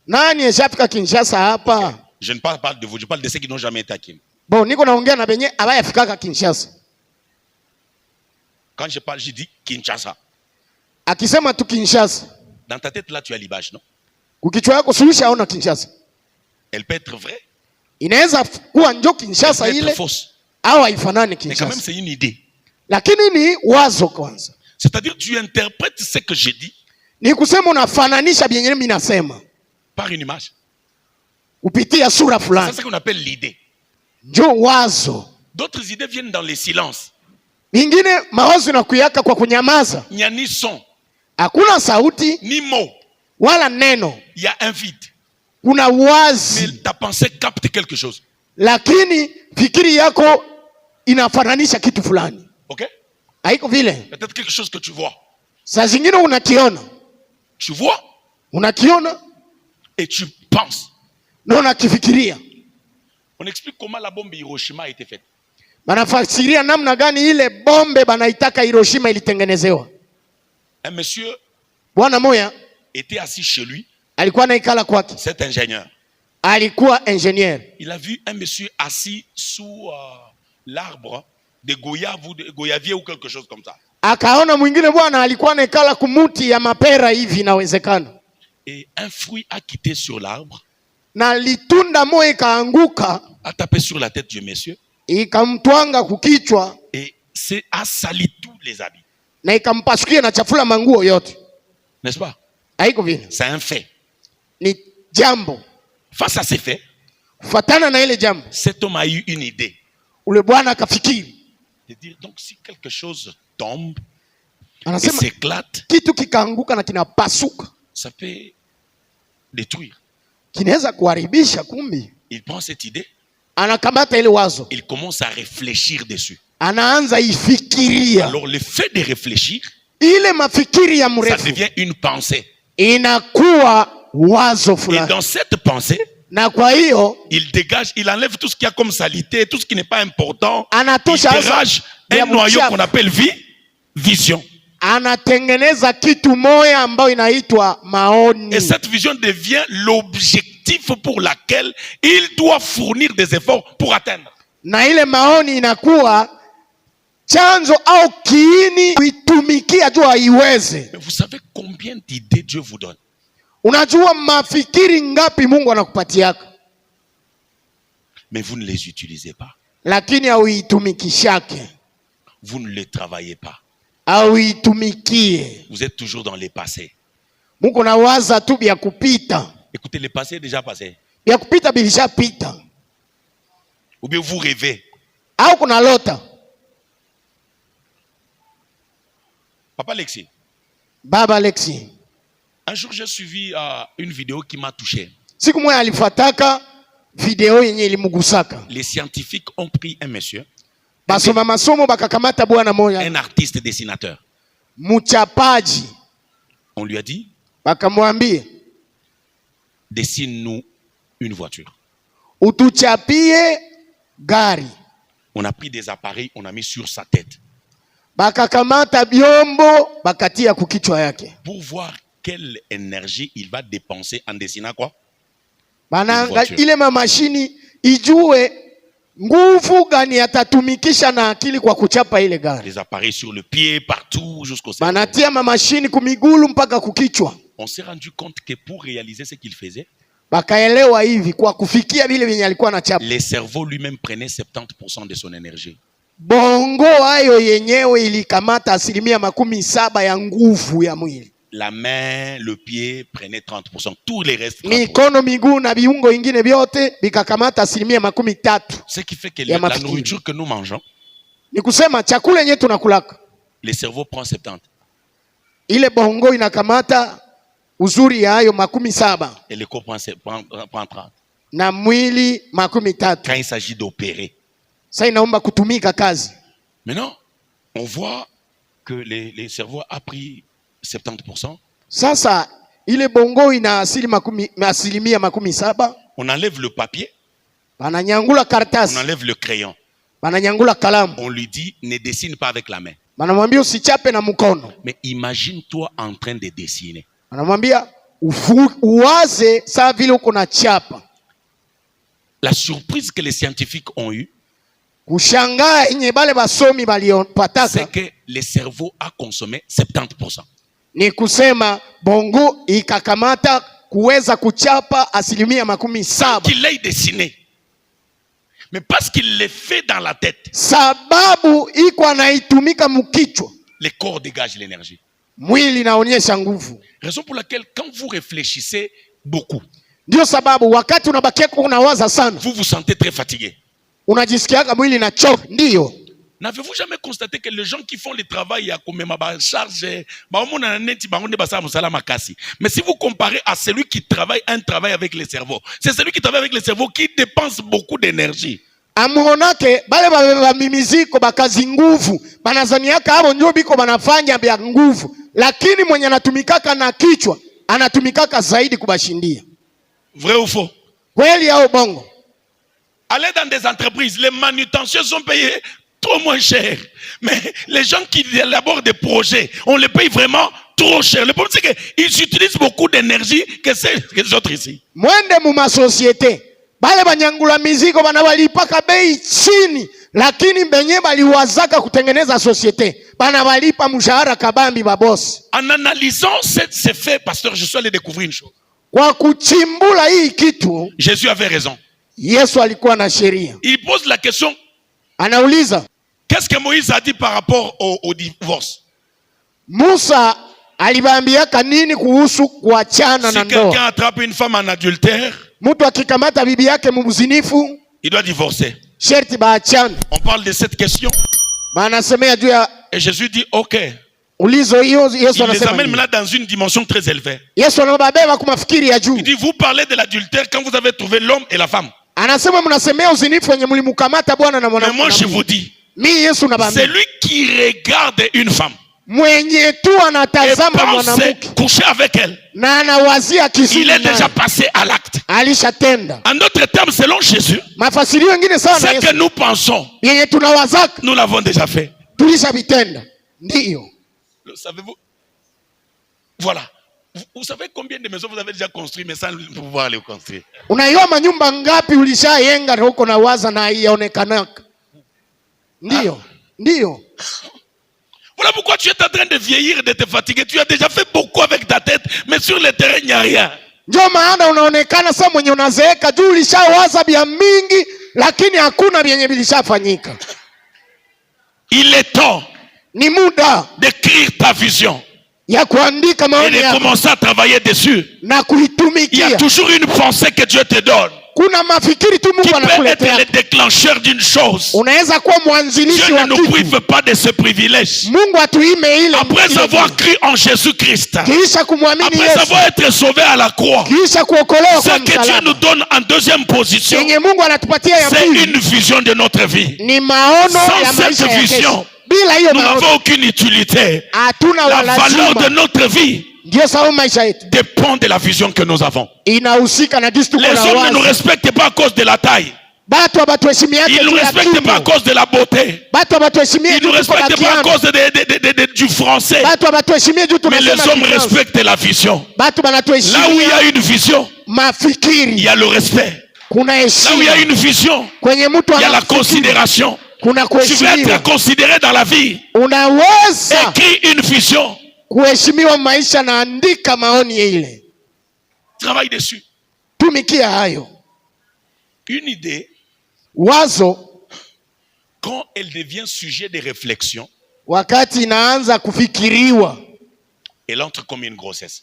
Nani ashafika Kinshasa hapa? Okay. Je ne parle pas de vous, je parle de ceux qui n'ont jamais été à Kin. Bon, niko naongea na benye abaya fikaka Kinshasa. Quand je parle, je dis Kinshasa. Akisema tu Kinshasa, Dans ta tête, là, tu as l'image, non? kukichwa yako suluhisha aona Kinshasa. Elle peut être vraie, Inaweza kuwa njo elle peut Kinshasa être ile fausse. au haifanani Mais quand même, Kinshasa. c'est une idée. Lakini ni wazo kwanza. C'est-à-dire, tu interprètes ce que je dis Ni kusema unafananisha vyenye mimi nasema par une image. kupitia sura C'est fulani. ce qu'on appelle l'idée. Njo wazo. D'autres idées viennent dans les silences. Mingine mawazo inakuyaka kwa kunyamaza. Il n'y a ni son, Hakuna sauti ni mot. wala neno. Il y a un vide. Kuna Mais wazi. ta pensée capte quelque chose. Lakini fikiri yako inafananisha kitu fulani. Ok? Haiko vile. Peut-être quelque chose que tu vois. Saa zingine unakiona. Tu vois Unakiona et tu penses. na unakifikiria. On explique comment la bombe Hiroshima a été faite. Banafasiria namna gani ile bombe banaitaka Hiroshima ilitengenezewa. Un monsieur Bwana moya était assis chez lui, alikuwa naikala kwake. cet ingénieur. Alikuwa ingénieur. Il a vu un monsieur assis sous l'arbre de goyave ou de goyavier ou quelque chose comme ça. Akaona mwingine bwana alikuwa naikala kumuti ya mapera hivi inawezekana. Et un fruit a quitté sur l'arbre, Na litunda moja ikaanguka, a tapé sur la tête du monsieur ikamtwanga kukichwa et a sali tous les habits. na ikampasukia na chafula manguo yote. N'est-ce pas? Haiko vile. C'est un fait. Ni jambo. Face à ces faits, Kufatana na ile jambo, cet homme a eu une idée. ule bwana akafikiri. De dire, donc si quelque chose tombe et Anasema s'éclate, kitu kikaanguka na kinapasuka, ça peut détruire. kinaweza kuharibisha. Kumbi Il prend cette idée, anakamata ile wazo, il commence à réfléchir dessus. anaanza ifikiria. Alors le fait de réfléchir, Ile mafikiri ya ça mrefu devient une pensée. inakuwa wazo Et fulani, dans cette pensée, na kwa hiyo il dégage, il enlève tout ce qu'il y a comme salité, tout ce qui n'est pas important. Il anatosha dégage ya un noyau mchafu. qu'on appelle vision. Anatengeneza kitu moya ambayo inaitwa maoni. Et cette vision devient l'objectif pour laquelle il doit fournir des efforts pour atteindre. Na ile maoni inakuwa chanzo au kiini kuitumikia juu aiweze. Mais vous savez combien d'idées Dieu vous donne? Unajua mafikiri ngapi Mungu anakupatiaka, Mais vous ne les utilisez pas. lakini hauitumikishake, Vous ne les travaillez pas. hauitumikie. Vous êtes toujours dans les passés. Mungu nawaza tu vya kupita, Écoutez, le passé est déjà passé. vya kupita bilishapita. Ou bien vous rêvez. Au kuna lota. Papa Alexis, Baba Alexi, un jour j'ai suivi une vidéo qui m'a touché. siku moja alifataka video yenye ilimugusaka. Les scientifiques ont pris un monsieur, Basoma masomo bakakamata bwana moya un artiste dessinateur. mchapaji, On lui a dit, bakamwambia dessine-nous une voiture. utuchapie gari. On a pris des appareils, on a mis sur sa tête Bakakamata byombo bakatia kukichwa yake. pour voir quelle énergie il va dépenser en dessinant quoi? Bananga ile mashini ijue nguvu gani atatumikisha na akili kwa kuchapa ile gari. Les appareils sur le pied, partout, jusqu'au cerveau. Banatia mashini kumigulu mpaka kukichwa. On s'est rendu compte que pour réaliser ce qu'il faisait, Bakaelewa hivi kwa kufikia vile vyenye alikuwa anachapa. le cerveau lui-même prenait 70% de son énergie. Bongo hayo yenyewe ilikamata 70% ya nguvu ya mwili. La main, le pied prenaient 30%. Tous les restes 30%. Mikono, miguu na viungo vingine vyote vikakamata 30%. Ce qui fait que Ya la mafikiri. nourriture que nous mangeons, Ni kusema chakula yenyewe tunakulaka, le cerveau prend 70%. ile bongo inakamata uzuri ya hayo 70 Et le corps prend 30%. na mwili 30. Quand il s'agit d'opérer. Sasa inaomba kutumika kazi. Maintenant, on voit que le cerveau a pris 70%. Sasa ile bongo ina asilimia 70. On enlève le papier, Bananyangula on karatasi, enlève le crayon. bananyangula kalamu. On lui dit, ne dessine pas avec la main. Banamwambia usichape na mkono. Mais imagine-toi en train de dessiner. Banamwambia uwaze saa vile uko na chapa. La surprise que les scientifiques ont eue, Kushangaa yenye bale basomi c'est baliopataka que le cerveau a consommé 70%. ni kusema bongo ikakamata kuweza kuchapa 7%. Qu'il l'ait dessiné. Mais parce qu'il le fait dans la tête, Sababu iko anaitumika mkichwa, le corps dégage l'énergie. mwili naonyesha nguvu. Raison pour laquelle quand vous réfléchissez beaucoup, Ndio sababu wakati unabakia unawaza sana, vous vous sentez très fatigué. unajisikiaga mwili na choka. Ndio N'avez-vous jamais constaté que les gens qui font le travail à comme ma charge, mais si vous comparez à celui qui travaille un travail avec le cerveau, c'est celui qui travaille avec le cerveau qui dépense beaucoup d'énergie. amuonake bale bamimiziko bakazi nguvu banazaniaka habo ndio biko banafanya bya nguvu, lakini mwenye anatumikaka na kichwa anatumikaka zaidi kubashindia. Vrai ou faux? Kweli au bongo? Allez dans des entreprises, les manutentions sont payées trop moins cher. Mais les gens qui élaborent des projets, on les paye vraiment trop cher. Le problème, c'est qu'ils utilisent beaucoup d'énergie que les autres ici. Mwende muma societe bale banyangula mizigo banawalipaka bei chini, lakini benye baliwazaka kutengeneza societe banawalipa mshahara kabambi babosi. En analysant ces faits, pasteur, je suis allé découvrir une chose. Kwa kuchimbula hii kitu, Jésus avait raison. Yesu alikuwa na sheria. Il pose la question, Anauliza, qu'est-ce que Moïse a dit par rapport au divorce? Musa alibaambiaka nini kuhusu kuachana Si na quelqu'un ndoa? attrape une femme en adultère, Mtu akikamata bibi yake muzinifu, il doit divorcer. sherti baachane. On parle de cette question Banasemea juu ya et Jésus dit, ok. ulizo hiyo. Yesu Il les anasema amène nini? maintenant dans une dimension très élevée. Yesu anababeba kwa mafikiri ya juu. Il dit, vous parlez de l'adultère quand vous avez trouvé l'homme et la femme. Anasema mnasemea uzinifu wenye mlimukamata bwana na Mais moi, je mwanamke. vous dis, Mi Yesu nabambia, celui qui regarde une femme mwenye tu et anatazama pense mwanamke coucher avec elle, na anawazia il kizini est déjà naye, passé à l'acte. alishatenda. En d'autres termes, selon Jésus, Mafasiri wengine sana ce que Yesu, nous pensons, yenye tunawazaka nous l'avons déjà fait. tulishavitenda. Ndiyo. Savez-vous? Voilà. Vous savez combien de maisons vous avez déjà construites, mais sans pouvoir les construire? Unaiwa manyumba ngapi ulishayenga na huko na waza na ionekana? Ndiyo. Ndiyo. Voilà pourquoi tu es en train de vieillir, de te fatiguer. Tu as déjà fait beaucoup avec ta tête, mais sur le terrain, il n'y a rien. Ndio maana unaonekana sasa mwenye unazeeka juu ulishawaza bia mingi, lakini hakuna vyenye vilishafanyika. Il est temps Ni muda d'écrire ta vision ya kuandika et maoni de yako commencer à travailler dessus. na Il y a kuitumikia. toujours une pensée que Dieu te donne Kuna mafikiri tu qui Mungu peut être anakuletea. le déclencheur d'une chose. Unaweza kuwa mwanzilishi Dieu wa ne nous kitu. prive pas de ce privilège. Mungu atuime ile. Après ile avoir kitu. cru en Jésus-Christ, Kisha kumwamini après Yesu, avoir été sauvé à la croix, kisha kuokolewa ce kwa que Dieu msalaba. nous donne en deuxième position, Yenye Mungu anatupatia ya c'est pili une vision de notre vie. ni maono Sans ya maisha cette ya vision, kesho. Bila hiyo nous n'avons maono aucune utilité. hatuna La valeur de walazima. notre vie Ndio sababu maisha yetu dépend de la vision que nous avons. inahusika na jinsi tuko Les na hommes ne nous wazi. respectent pas à cause de la taille. Batu abatuheshimiake Ils ne juu nous ya respectent pas à kimo. cause de la beauté. Batu abatuheshimie Ils ne juu nous tuko na respectent pas à kiano. cause du français. Batu abatuheshimie juu Mais les tunasema hommes Kifaransa. respectent la vision. Batu Là où il y banatuheshimia a une vision, il mafikiri. y a le respect. Kuna Là où il y a heshima une vision, kwenye mtu il y a la anafikiri. considération. Kuna Tu veux kuheshimiwa. être considéré dans la vie. Unaweza Écris une vision. kuheshimiwa maisha na andika maoni ile. Travaille dessus. Tumikia hayo. Une idée, Wazo quand elle devient sujet de réflexion, wakati inaanza kufikiriwa elle entre comme une grossesse.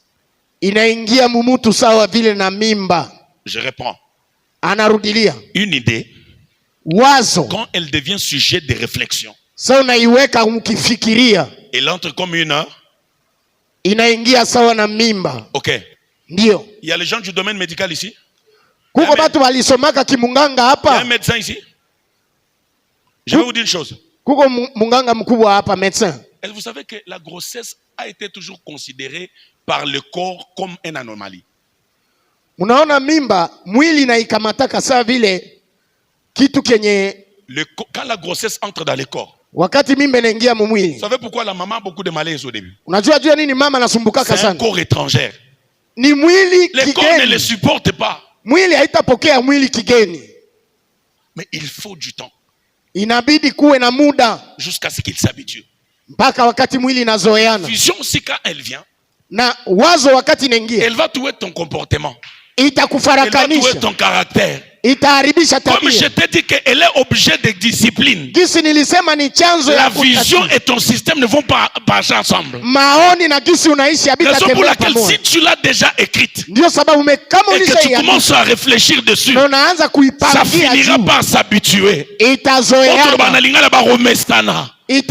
inaingia mumutu sawa vile na mimba. Je reprends. Anarudilia. Une idée, Wazo quand elle devient sujet de réflexion, sasa unaiweka mkifikiria elle entre comme une... inaingia sawa na mimba. Ok. Ndio. Il y a les gens du domaine médical ici. Kuko Amen. batu walisomaka kimunganga Il y a un hapa. médecin ici. Je vais vous dire une chose. Kuko munganga mkubwa hapa, médecin. Est-ce que vous savez que la grossesse a été toujours considérée par le corps comme une anomalie? Unaona mimba mwili na ikamataka sawa vile kitu kenye Quand la grossesse entre dans le corps, wakati mimba inaingia mu mwili. vous savez pourquoi la maman a beaucoup de malaise au début? Unajua jua nini mama anasumbukaka C'est un sana? corps étranger. Ni mwili Les corps ne le kigeni. supportent pas. Mwili haitapokea mwili kigeni. Mais il faut du temps. Inabidi kuwe na muda jusqu'à ce qu'il s'habitue. mpaka wakati mwili inazoeana. Vision aussi quand elle vient, Na wazo wakati inaingia, elle va trouver ton comportement. Elle va itakufarakanisha, trouver ton caractère. itaharibisha Comme je tabia. t'ai dit qu'elle est objet de discipline. Gisi nilisema ni chanzo La ya vision kutati. et ton système ne vont pas marcher ensemble. Maoni na gisi unaishi Raison pour habitatembea laquelle si pamoja. tu l'as déjà écrite Ndio sababu kama et que tu ulishaiandika commences à réfléchir dessus, na unaanza ça kuipangia finira juu, par s'habituer. itazoeana, Et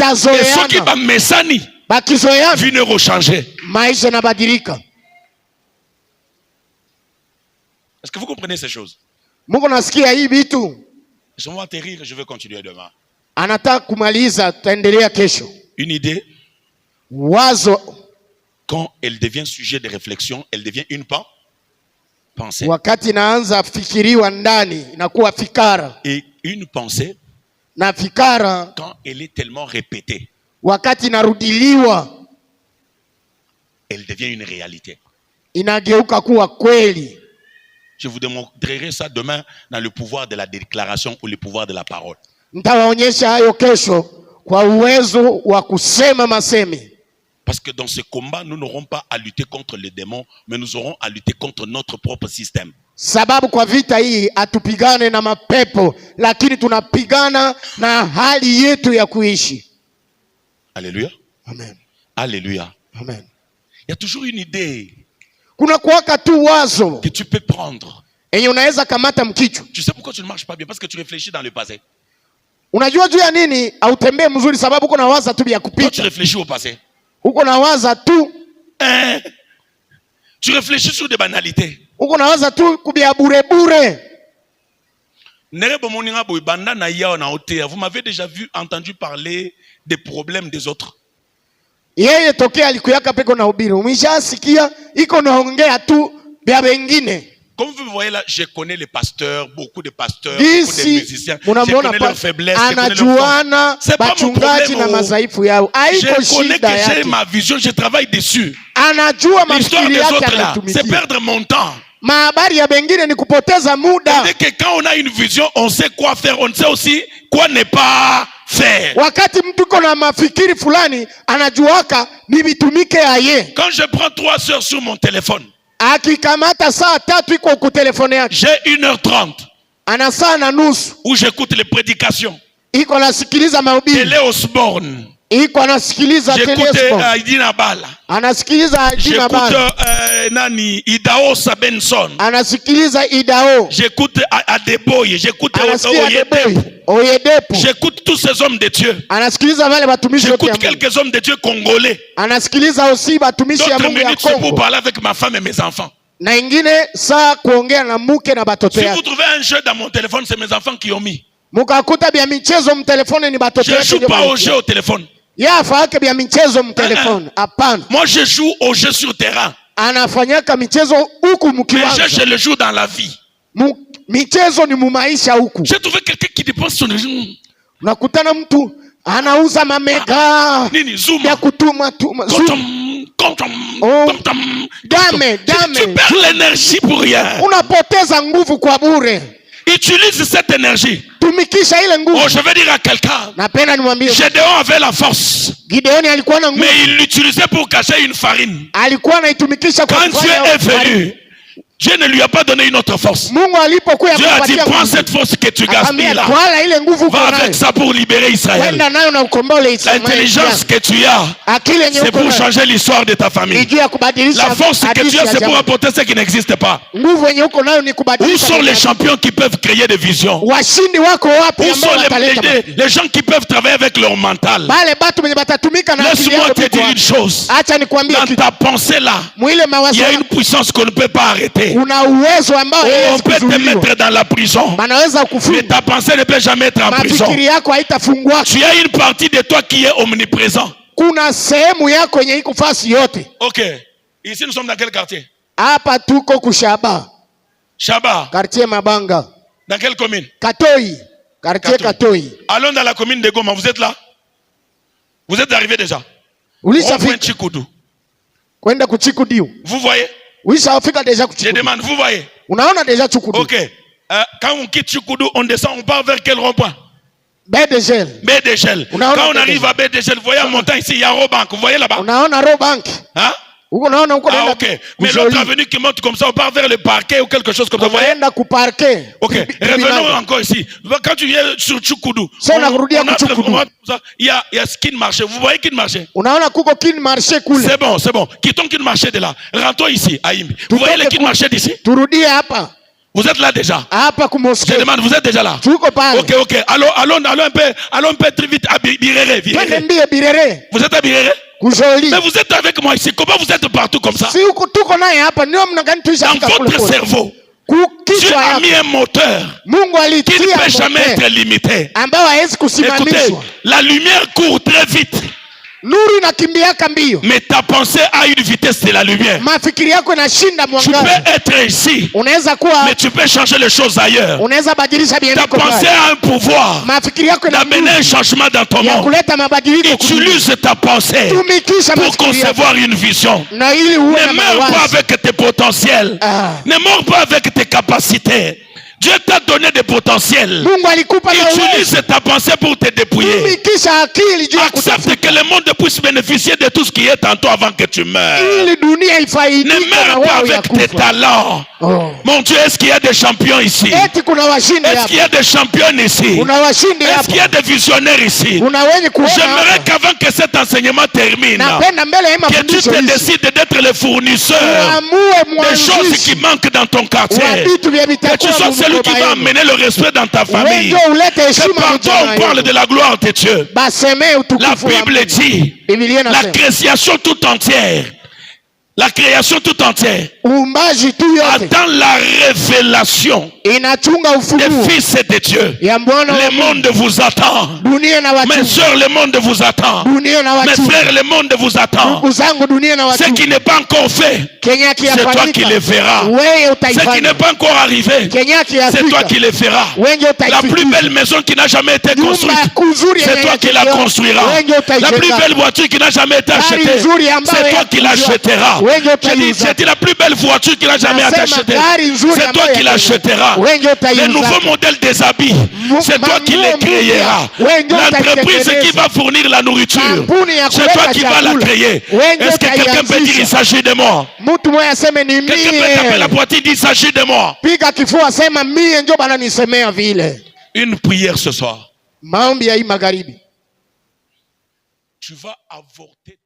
soki itazoeana. bakizoeana, Vie ne rechanger. maisha yanabadilika. Est-ce que vous comprenez ces choses? Mungu nasikia hii vitu, Je vais atterrir et je vais continuer demain. anataka kumaliza, tutaendelea kesho. Une idée, Wazo quand elle devient sujet de réflexion, elle devient une pensée. wakati inaanza fikiriwa ndani inakuwa fikara, Et une pensée, na fikara quand elle est tellement répétée, wakati inarudiliwa elle devient une réalité. inageuka kuwa kweli. Je vous démontrerai ça demain dans le pouvoir de la déclaration ou le pouvoir de la parole. Nitawaonyesha hayo kesho kwa uwezo wa kusema masemi. Parce que dans ce combat, nous n'aurons pas à lutter contre les démons, mais nous aurons à lutter contre notre propre système. Sababu kwa vita hii hatupigane na mapepo, lakini tunapigana na hali yetu ya kuishi. Alléluia. Amen. Alléluia. Amen. Il y a toujours une idée Kuna kuwaka tu wazo que tu peux prendre. enye unaweza kamata mkichwa. Tu sais pourquoi tu ne marches pas bien? Parce que tu réfléchis dans le passé. Unajua juu ya nini hautembee mzuri? Sababu uko na waza tu vya Quand tu kupita, réfléchis au passé, uko na waza tu, tu réfléchis sur des banalités. uko na waza tu kubia bure bure. Vous m'avez déjà entendu parler des problèmes des autres. Yeye tokea alikuyaka peko na ubiri, umeshasikia iko naongea tu vya wengine. Comme vous voyez là, je connais les pasteurs, beaucoup de pasteurs, beaucoup de musiciens. Je connais leurs faiblesses, je connais leurs forces. C'est pas mon problème. Je connais que j'ai ma vision, je travaille dessus. L'histoire des autres là, c'est perdre mon temps. Mahabari ya bengine ni kupoteza muda. C'est que quand on a une vision, on sait quoi faire, on sait aussi quoi ne pas faire. Wakati mtu kona mafikiri fulani, anajuaka ni vitumike aye. Quand je prends 3 heures sur mon téléphone, akikamata saa 3 iko ku telefone yake, j'ai 1h30 ana saa na nusu où j'écoute les prédications. iko nasikiliza mahubiri, Télé Osborne. iko anasikiliza J'écoute Telespo, Bala. anasikiliza Aidina J'écoute Bala, Nani Idao Sabenson. anasikiliza Idao, J'écoute Adeboye, j'écoute anasikia Oyedepo. Oyedepo, J'écoute tous ces hommes de Dieu. anasikiliza wale batumishi wote ya J'écoute Mungu, quelques hommes de Dieu congolais. anasikiliza aussi batumishi ya D'autres Mungu ya minutes c'est pour Kongo, parler avec ma femme et mes enfants. na ingine saa kuongea na mke na batoto Si vous yake. trouvez un jeu dans mon téléphone, c'est mes enfants qui ont mis. Mukakuta bia michezo mtelefone ni batoto Je ne yake joue ndio pas au balikia. jeu au téléphone. Yeye afanyake bia michezo mtelefone, hapana. Moi, je joue au jeu sur terrain. Anafanyaka michezo huku Mais mkiwanja. je le joue dans la vie. Michezo ni mumaisha huku. J'ai trouvé quelqu'un qui dépense son argent. Unakutana mtu anauza mamega Nini, Zoom. ya kutuma tuma. Dame. Tu perds l'énergie pour rien. Unapoteza nguvu kwa bure. Utilise cette énergie. Tumikisha ile nguvu. Oh, je vais dire à quelqu'un. Napenda nimwambie. Gédéon avait la force. Gideoni alikuwa na nguvu. Mais il l'utilisait pour cacher une farine. Alikuwa anaitumikisha kwa Quand Dieu est venu, Dieu ne lui a pas donné une autre force. Mungu alipokuja Dieu a dit, prends cette force que tu gaspilles là. ile nguvu Va avec ça pour libérer Israël. Kwenda nayo na ukomboe Israeli. L'intelligence que tu as, c'est pour changer l'histoire de ta famille. La force que tu as, c'est pour apporter ce qui n'existe pas. Où sont les champions qui peuvent créer des visions? Où sont les gens qui peuvent travailler avec leur mental? Laisse-moi te dire une chose. Dans ta pensée là, il y a une puissance qu'on ne peut pas arrêter. On peut te mettre dans la prison, mais ta pensée ne peut jamais être en prison. Tu as une partie de toi qui est omniprésent. Ok. Ici nous sommes dans quel quartier? Hapa tuko kushaba. Shaba. Quartier Mabanga. Dans quelle commune? Katoi. Quartier Katoi. Allons dans la commune de Goma. Vous êtes là? Vous êtes arrivé déjà? Ulishafika kwenda kuchikudiu. Vous voyez? Ulishafika deja kuchikudiu. Je demande, vous voyez? Unaona deja Chikudu. Ok. Quand on quitte Chikudu, on descend, on part vers quel rond-point? Bedegel. Bedegel. Quand on arrive à Bedegel, vous voyez en montant ici, il y a Robank. Vous voyez là-bas? Unaona Robank. Hein? Ah, ok. Mais l'autre avenue qui monte comme ça, on part vers le parquet ou quelque chose comme ça. Vous voyez? Ok. Revenons encore ici. Quand tu viens sur Tchoukoudou, il y a Skin Marché. Vous voyez Kin Marché? C'est bon, c'est bon. Quittons Kin Marché de là. Rentrons ici, à Imbi. Vous voyez le Kin Marché d'ici? Vous êtes là déjà? Je demande, vous êtes déjà là? Ok. Allons un peu très vite à Birere. Vous êtes à Birere? Mais vous êtes avec moi ici. Comment vous êtes partout comme ça? Dans votre cerveau, Dieu a mis un moteur qui ne peut jamais être limité. Écoutez, la lumière court très vite. Mais ta pensée a une vitesse de la lumière. Tu peux être ici, mais tu peux changer les choses ailleurs. Ta pensée a un pouvoir d'amener un changement dans ton monde. Utilise ta pensée pour concevoir une vision. Ne meurs pas avec tes potentiels. Ne meurs pas avec tes capacités. Dieu t'a donné des potentiels. Utilise ta pensée pour te dépouiller. Accepte que le monde puisse bénéficier de tout ce qui est en toi avant que tu meurs. Ne meurs pas avec tes talents. Mon Dieu, est-ce qu'il y a des champions ici? Est-ce qu'il y a des champions ici? Est-ce qu'il y a des visionnaires ici? J'aimerais qu'avant que cet enseignement termine, que tu te décides d'être le fournisseur des choses qui manquent dans ton quartier. Que tu sois celui qui va amener le respect dans ta famille. C'est par toi on parle de la gloire de Dieu. La Bible dit la création tout entière. La création tout entière attend la révélation des fils de Dieu. Le monde vous attend. Mes soeurs, le monde vous attend. Mes frères, le monde vous attend. Ce qui n'est pas encore fait, c'est toi qui le feras. Ce qui n'est pas encore arrivé, c'est toi qui le feras. La plus belle maison qui n'a jamais été construite, c'est toi qui la construiras. La plus belle voiture qui n'a jamais été achetée, c'est toi qui l'achèteras. J'ai dit la plus belle voiture qui n'a jamais été achetée, c'est toi qui l'achèteras. Le nouveau modèle des habits, c'est toi qui les créeras. L'entreprise qui va fournir la nourriture, c'est toi qui vas la créer. Est-ce que quelqu'un peut dire il s'agit de moi? Quelqu'un peut taper la poitrine, il s'agit de moi. Une prière ce soir. Tu vas avorter